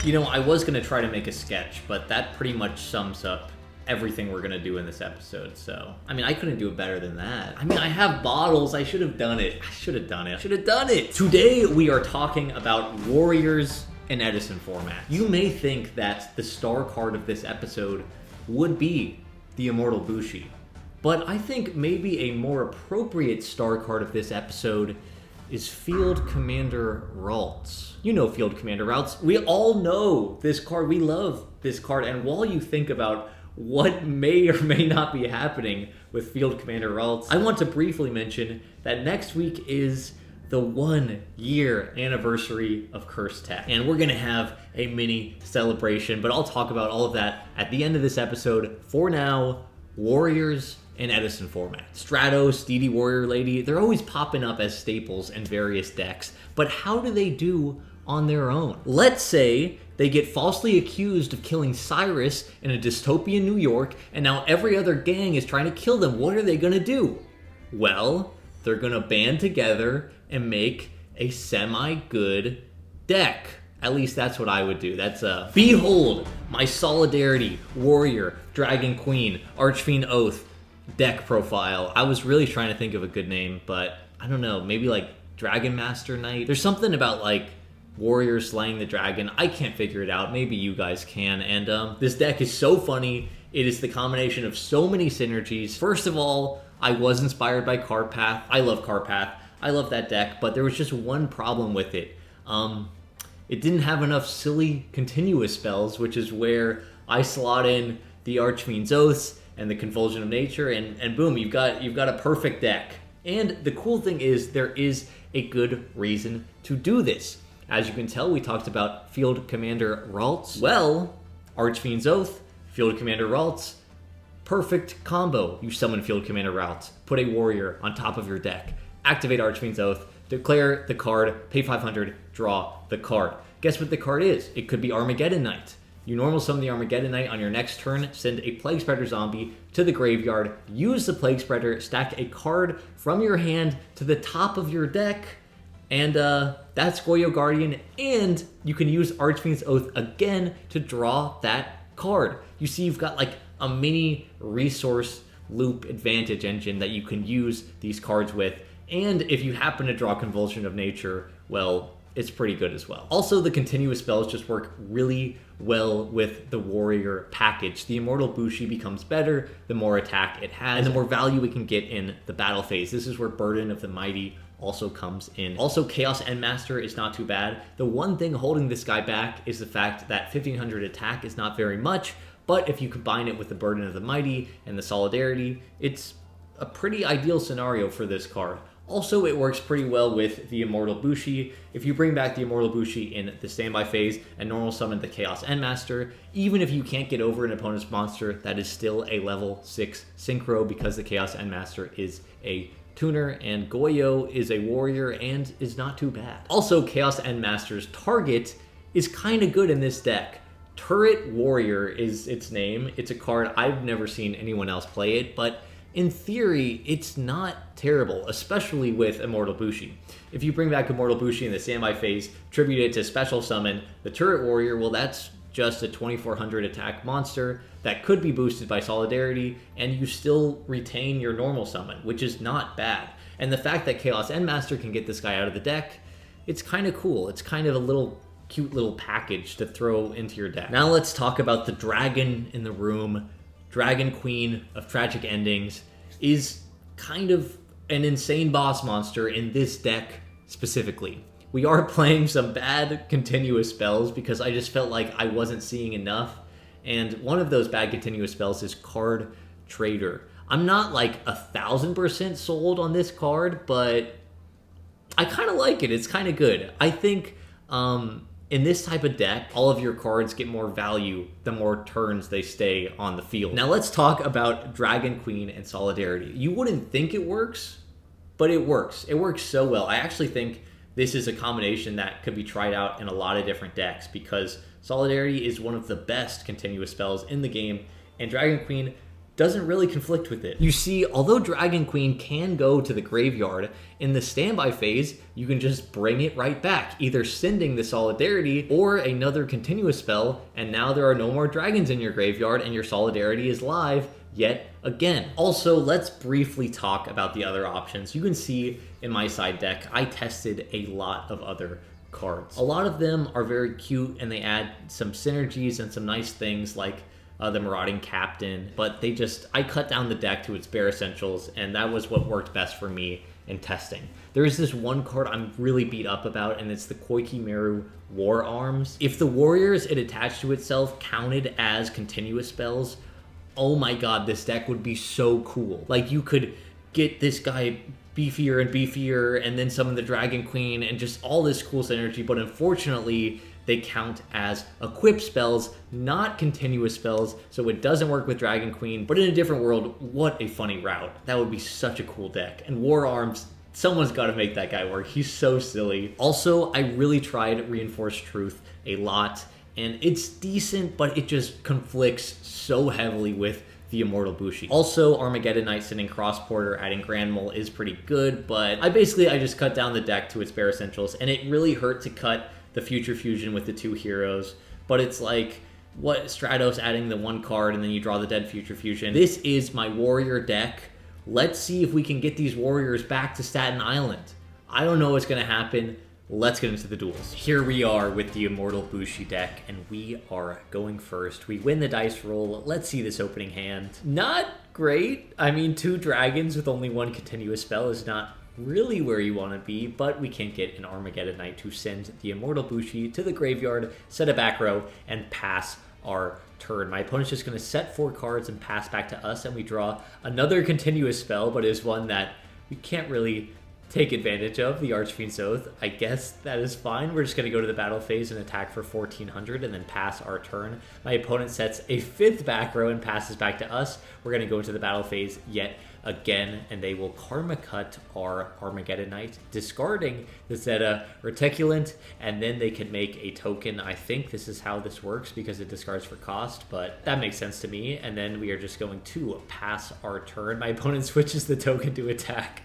You know, I was going to try to make a sketch, but that pretty much sums up everything we're going to do in this episode, so... I mean, I couldn't do it better than that. I mean, I have bottles. I should have done it. I should have done it. I should have done it! Today, we are talking about Warriors in EDISON format. You may think that the star card of this episode would be the immortal bushi, but I think maybe a more appropriate star card of this episode is Field Commander Rahz. You know Field Commander Rahz. We all know this card. We love this card. And while you think about what may or may not be happening with Field Commander Rahz, I want to briefly mention that next week is the 1-year anniversary of Curse Tech. And we're gonna have a mini celebration, but I'll talk about all of that at the end of this episode. For now, Warriors in EDISON format. Stratos, Steedy Warrior Lady, they're always popping up as staples in various decks, but how do they do on their own? Let's say they get falsely accused of killing Cyrus in a dystopian New York, and now every other gang is trying to kill them. What are they gonna do? Well, they're gonna band together and make a semi-good deck. At least that's what I would do. That's Behold, my Solidarity, Warrior, Dragon Queen, Archfiend Oath deck profile. I was really trying to think of a good name, but I don't know, maybe like Dragon Master Knight. There's something about like Warrior slaying the dragon. I can't figure it out. Maybe you guys can. And this deck is so funny. It is the combination of so many synergies. First of all, I was inspired by Carpath. I love Carpath. I love that deck, but there was just one problem with it. It didn't have enough silly continuous spells, which is where I slot in the Archfiend's Oaths and the Convulsion of Nature, and boom, you've got a perfect deck. And the cool thing is there is a good reason to do this. As you can tell, we talked about Field Commander Rahz. Well, Archfiend's Oath, Field Commander Rahz, perfect combo. You summon Field Commander Rahz, put a warrior on top of your deck, activate Archfiend's Oath, declare the card, pay 500, draw the card. Guess what the card is? It could be Armageddon Knight. You normal summon the Armageddon Knight on your next turn, send a Plague Spreader zombie to the graveyard, use the Plague Spreader, stack a card from your hand to the top of your deck, and that's Goyo Guardian, and you can use Archfiend's Oath again to draw that card. You see, you've got like a mini resource loop advantage engine that you can use these cards with, and if you happen to draw Convulsion of Nature, well, it's pretty good as well. Also, the continuous spells just work really well with the warrior package. The immortal bushi becomes better the more attack it has, and the more value we can get in the battle phase. This is where Burden of the Mighty also comes in. Also, Chaos Endmaster is not too bad. The one thing holding this guy back is the fact that 1500 attack is not very much, but if you combine it with the Burden of the Mighty and the Solidarity, it's a pretty ideal scenario for this card. Also, it works pretty well with the Immortal Bushi. If you bring back the Immortal Bushi in the standby phase and normal summon the Chaos Endmaster, even if you can't get over an opponent's monster, that is still a level 6 synchro because the Chaos Endmaster is a tuner and Goyo is a warrior and is not too bad. Also, Chaos Endmaster's target is kind of good in this deck. Turret Warrior is its name. It's a card I've never seen anyone else play it, but in theory, it's not terrible, especially with Immortal Bushi. If you bring back Immortal Bushi in the standby phase, tribute it to special summon the Turret Warrior, well, that's just a 2400 attack monster that could be boosted by Solidarity, and you still retain your normal summon, which is not bad. And the fact that Chaos Endmaster can get this guy out of the deck, it's kind of cool. It's kind of a little cute little package to throw into your deck. Now let's talk about the dragon in the room. Dragon Queen of Tragic Endings is kind of an insane boss monster in this deck specifically. We are playing some bad continuous spells because I just felt like I wasn't seeing enough, and one of those bad continuous spells is Card Trader. I'm not like 1000% sold on this card, but I kind of like it. It's kind of good. I think in this type of deck, all of your cards get more value the more turns they stay on the field. Now let's talk about Dragon Queen and Solidarity. You wouldn't think it works, but it works. It works so well. I actually think this is a combination that could be tried out in a lot of different decks because Solidarity is one of the best continuous spells in the game, and Dragon Queen doesn't really conflict with it. You see, although Dragon Queen can go to the graveyard, in the standby phase, you can just bring it right back, either sending the Solidarity or another continuous spell, and now there are no more dragons in your graveyard and your Solidarity is live yet again. Also, let's briefly talk about the other options. You can see in my side deck, I tested a lot of other cards. A lot of them are very cute and they add some synergies and some nice things like the Marauding Captain, but I cut down the deck to its bare essentials, and that was what worked best for me in testing. There is this one card I'm really beat up about, and it's the Koikimeru War Arms. If the warriors it attached to itself counted as continuous spells, oh my god, this deck would be so cool. Like, you could get this guy beefier and beefier, and then summon the Dragon Queen, and just all this cool synergy, but unfortunately, they count as equip spells, not continuous spells, so it doesn't work with Dragon Queen. But in a different world, what a funny route. That would be such a cool deck. And War Arms, someone's got to make that guy work. He's so silly. Also, I really tried Reinforced Truth a lot, and it's decent, but it just conflicts so heavily with the Immortal Bushi. Also, Armageddon Knight sending Cross Porter, adding Grand Mole is pretty good, but I just cut down the deck to its bare essentials, and it really hurt to cut the Future Fusion with the 2 heroes, but it's like, what, Stratos adding the 1 card and then you draw the dead Future Fusion. This is my warrior deck. Let's see if we can get these warriors back to Staten Island. I don't know what's gonna happen. Let's get into the duels. Here we are with the Immortal Bushi deck, and we are going first. We win the dice roll. Let's see this opening hand. Not great. I mean, 2 dragons with only 1 continuous spell is not really where you want to be, but we can't get an Armageddon Knight to send the Immortal Bushi to the graveyard, set a back row, and pass our turn. My opponent's just going to set 4 cards and pass back to us, and we draw another continuous spell, but is one that we can't really take advantage of, the Archfiend's Oath. I guess that is fine. We're just going to go to the battle phase and attack for 1400 and then pass our turn. My opponent sets a 5th back row and passes back to us. We're going to go into the battle phase yet again, and they will Karma Cut our Armageddon Knight, discarding the Zeta Reticulant, and then they can make a token. I think this is how this works because it discards for cost, but that makes sense to me. And then we are just going to pass our turn. My opponent switches the token to attack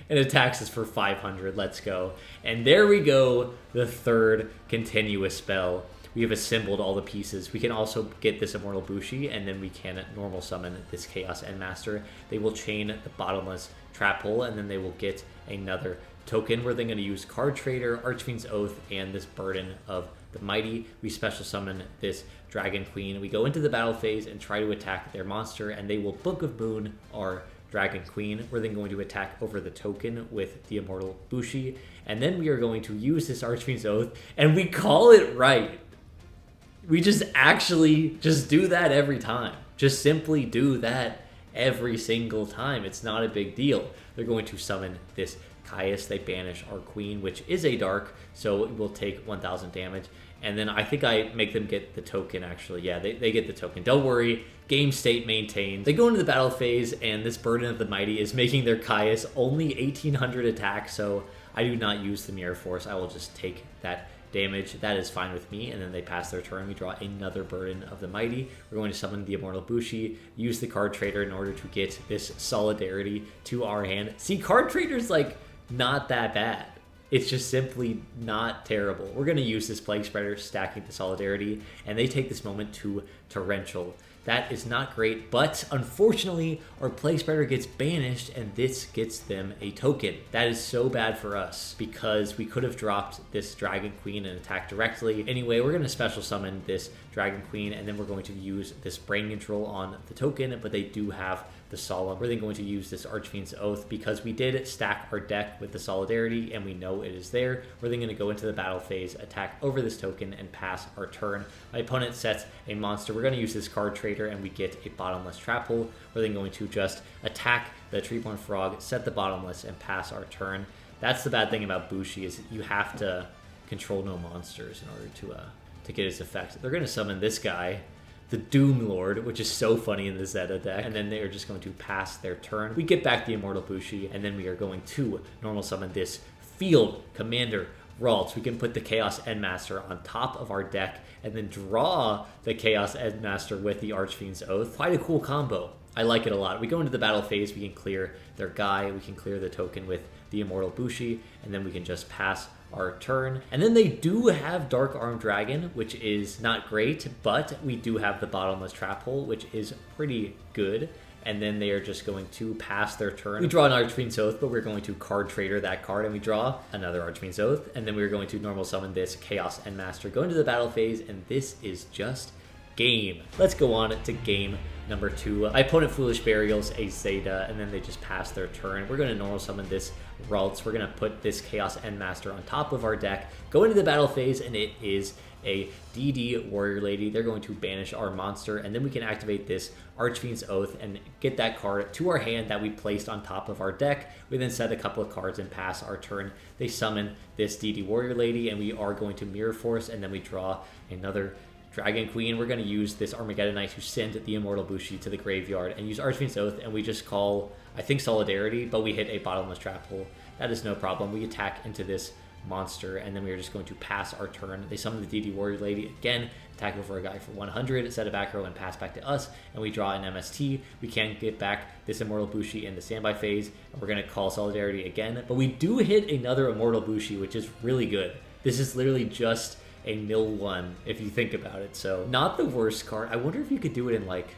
and attacks us for 500. Let's go. And there we go, the 3rd continuous spell. We have assembled all the pieces. We can also get this Immortal Bushi, and then we can normal summon this Chaos Endmaster. They will chain the Bottomless Trap Hole, and then they will get another token. We're then going to use Card Trader, Archfiend's Oath, and this Burden of the Mighty. We special summon this Dragon Queen. We go into the battle phase and try to attack their monster, and they will Book of Moon our Dragon Queen. We're then going to attack over the token with the Immortal Bushi, and then we are going to use this Archfiend's Oath, and we call it right. We just do that every time. Just simply do that every single time. It's not a big deal. They're going to summon this Caius. They banish our queen, which is a dark, so it will take 1000 damage. And then I think I make them get the token, actually. Yeah, they get the token. Don't worry. Game state maintained. They go into the battle phase, and this Burden of the Mighty is making their Caius only 1800 attack, so I do not use the Mirror Force. I will just take that damage. That is fine with me. And then they pass their turn. We draw another Burden of the Mighty. We're going to summon the Immortal Bushi, use the Card Trader in order to get this Solidarity to our hand. See, Card Trader's like not that bad. It's just simply not terrible. We're going to use this Plague Spreader, stacking the Solidarity, and they take this moment to Torrential. That is not great, but unfortunately, our Plague Spreader gets banished, and this gets them a token. That is so bad for us, because we could have dropped this Dragon Queen and attacked directly. Anyway, we're going to special summon this Dragon Queen, and then we're going to use this Brain Control on the token, but they do have the Solemn. We're then going to use this Archfiend's Oath, because we did stack our deck with the Solidarity, and we know it is there. We're then going to go into the battle phase, attack over this token, and pass our turn. My opponent sets a monster. We're going to use this Card Trader, and we get a Bottomless Trap Hole. We're then going to just attack the Treeborn Frog, set the Bottomless, and pass our turn. That's the bad thing about Bushi, is you have to control no monsters in order to get its effect. They're going to summon this guy, the Doom Lord, which is so funny in the Zeta deck, and then they are just going to pass their turn. We get back the Immortal Bushi, and then we are going to normal summon this Field Commander Ralts. We can put the Chaos Endmaster on top of our deck, and then draw the Chaos Endmaster with the Archfiend's Oath. Quite a cool combo. I like it a lot. We go into the battle phase, we can clear their guy, we can clear the token with the immortal bushi, and then we can just pass our turn. And then they do have Dark Armed Dragon, which is not great, but we do have the Bottomless Trap Hole, which is pretty good. And then they are just going to pass their turn. We draw an Archfiend's Oath, but we're going to card trader that card, and we draw another Archfiend's Oath, and then we're going to normal summon this Chaos Endmaster, go into the battle phase, and this is just game. Let's go on to game number 2. My opponent Foolish Burials a Zeta, and then they just pass their turn. We're going to normal summon this Ralts. We're going to put this Chaos Endmaster on top of our deck, go into the battle phase, and it is a DD Warrior Lady. They're going to banish our monster, and then we can activate this Archfiend's Oath and get that card to our hand that we placed on top of our deck. We then set a couple of cards and pass our turn. They summon this DD Warrior Lady, and we are going to Mirror Force, and then we draw another Dragon Queen. We're going to use this Armageddon Knight to send the Immortal Bushi to the graveyard and use Archfiend's Oath, and we just call, I think, Solidarity, but we hit a Bottomless Trap Hole. That is no problem. We attack into this monster, and then we are just going to pass our turn. They summon the DD Warrior Lady again, attack over a guy for 100, set a back row, and pass back to us, and we draw an MST. We can get back this Immortal Bushi in the standby phase, and we're going to call Solidarity again, but we do hit another Immortal Bushi, which is really good. This is literally just a mill 1 if you think about it, so not the worst card. I wonder if you could do it in like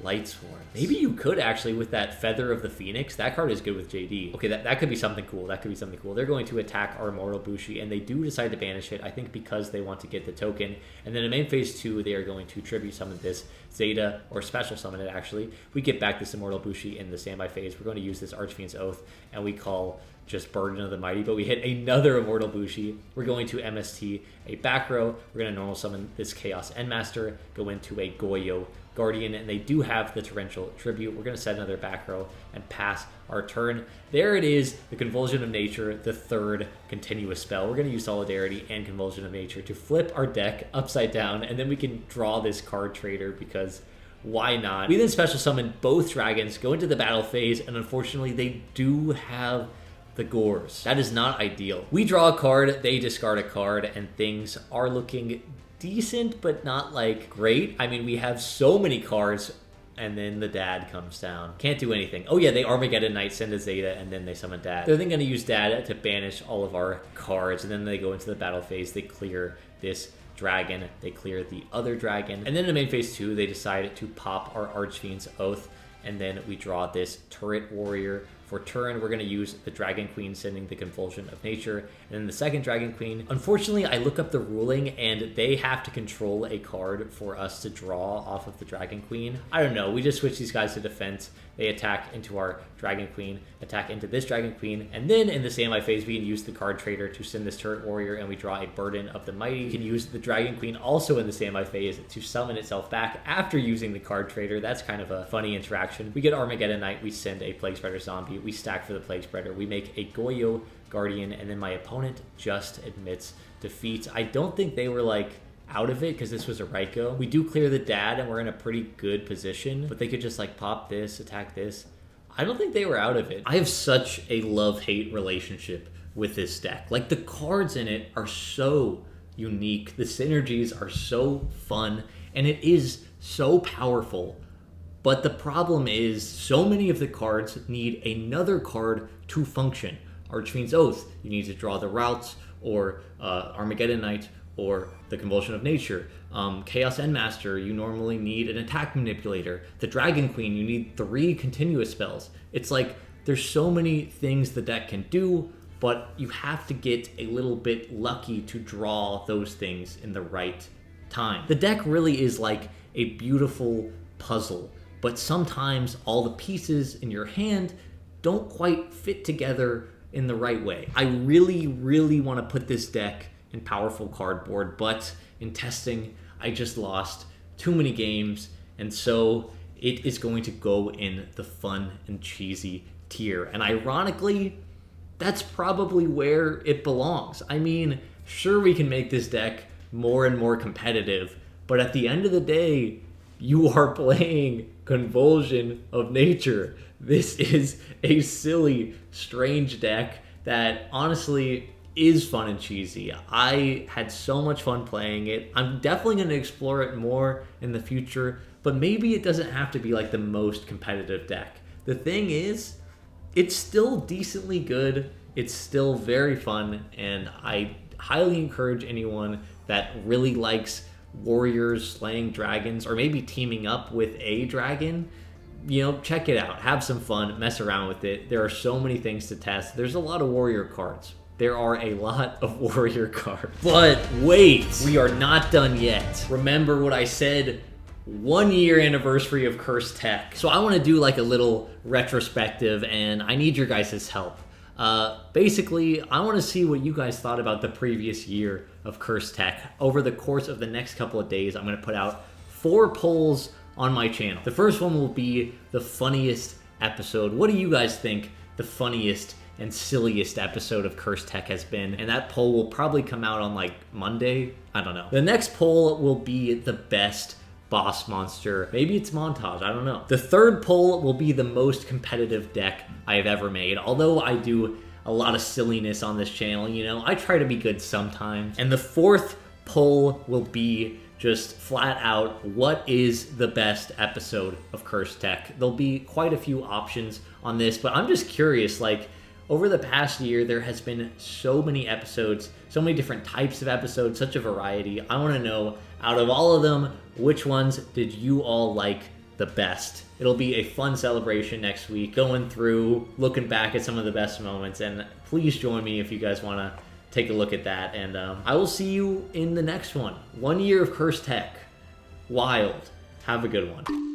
Light Swords. Maybe you could actually with that Feather of the Phoenix. That card is good with JD. Okay, that could be something cool. That could be something cool. They're going to attack our Immortal Bushi, and they do decide to banish it, I think because they want to get the token. And then in main phase 2, they are going to tribute summon this Zeta, or special summon it actually. We get back this Immortal Bushi in the standby phase. We're going to use this Archfiend's Oath, and we call just Burden of the Mighty, but we hit another Immortal Bushi. We're going to MST a back row. We're going to normal summon this Chaos Endmaster, go into a Goyo Guardian, and they do have the Torrential Tribute. We're going to set another back row and pass our turn. There it is, the Convulsion of Nature, the third continuous spell. We're going to use Solidarity and Convulsion of Nature to flip our deck upside down, and then we can draw this card trader because why not? We then special summon both dragons, go into the battle phase, and unfortunately they do have the Gores. That is not ideal. We draw a card, they discard a card, and things are looking decent, but not like great. I mean, we have so many cards, and then the dad comes down. Can't do anything. Oh yeah, they Armageddon Knight, send a Zeta, and then they summon dad. They're then going to use dad to banish all of our cards, and then they go into the battle phase. They clear this dragon, they clear the other dragon, and then in main phase 2, they decide to pop our Archfiend's Oath, and then we draw this Turret Warrior. For turn, we're going to use the Dragon Queen, sending the Convulsion of Nature, and then the second Dragon Queen. Unfortunately, I look up the ruling, and they have to control a card for us to draw off of the Dragon Queen. I don't know, we just switch these guys to defense. They attack into our Dragon Queen, attack into this Dragon Queen, and then in the standby phase, we can use the card trader to send this Turret Warrior, and we draw a Burden of the Mighty. We can use the Dragon Queen also in the standby phase to summon itself back after using the card trader. That's kind of a funny interaction. We get Armageddon Knight, we send a Plague Spreader Zombie, we stack for the Plague Spreader, we make a Goyo Guardian, and then my opponent just admits defeat. I don't think they were like out of it because this was a Raiko. We do clear the dad, and we're in a pretty good position, but they could just like pop this, attack this. I don't think they were out of it. I have such a love-hate relationship with this deck. Like, the cards in it are so unique, the synergies are so fun, and it is so powerful. But the problem is, so many of the cards need another card to function. Archfiend's Oath, you need to draw the routes, or Armageddon Knight, or the Convulsion of Nature. Chaos Endmaster, you normally need an attack manipulator. The Dragon Queen, you need 3 continuous spells. It's like, there's so many things the deck can do, but you have to get a little bit lucky to draw those things in the right time. The deck really is like a beautiful puzzle, but sometimes all the pieces in your hand don't quite fit together in the right way. I really, really want to put this deck in powerful cardboard, but in testing, I just lost too many games, and so it is going to go in the fun and cheesy tier. And ironically, that's probably where it belongs. I mean, sure, we can make this deck more and more competitive, but at the end of the day, you are playing Convulsion of Nature. This is a silly, strange deck that honestly is fun and cheesy. I had so much fun playing it. I'm definitely going to explore it more in the future, but maybe it doesn't have to be like the most competitive deck. The thing is, it's still decently good, it's still very fun, and I highly encourage anyone that really likes warriors slaying dragons, or maybe teaming up with a dragon, check it out. Have some fun, mess around with it. There are so many things to test. There's a lot of warrior cards. There are a lot of warrior cards. But wait, we are not done yet. Remember what I said, 1 year anniversary of Cursed Tech. So I want to do like a little retrospective, and I need your guys' help. Basically, I want to see what you guys thought about the previous year of Cursed Tech. Over the course of the next couple of days, I'm going to put out 4 polls on my channel. The first one will be the funniest episode. What do you guys think the funniest and silliest episode of Cursed Tech has been? And that poll will probably come out on like Monday. I don't know. The next poll will be the best boss monster. Maybe it's montage, I don't know. The third poll will be the most competitive deck I have ever made. Although I do a lot of silliness on this channel, I try to be good sometimes. And the fourth poll will be just flat out, what is the best episode of Cursed Tech? There'll be quite a few options on this, but I'm just curious, like, over the past year, there has been so many episodes, so many different types of episodes, such a variety. I want to know, out of all of them, which ones did you all like the best? It'll be a fun celebration next week, going through, looking back at some of the best moments, and please join me if you guys want to take a look at that, and I will see you in the next one. 1 year of Cursed Tech. Wild. Have a good one.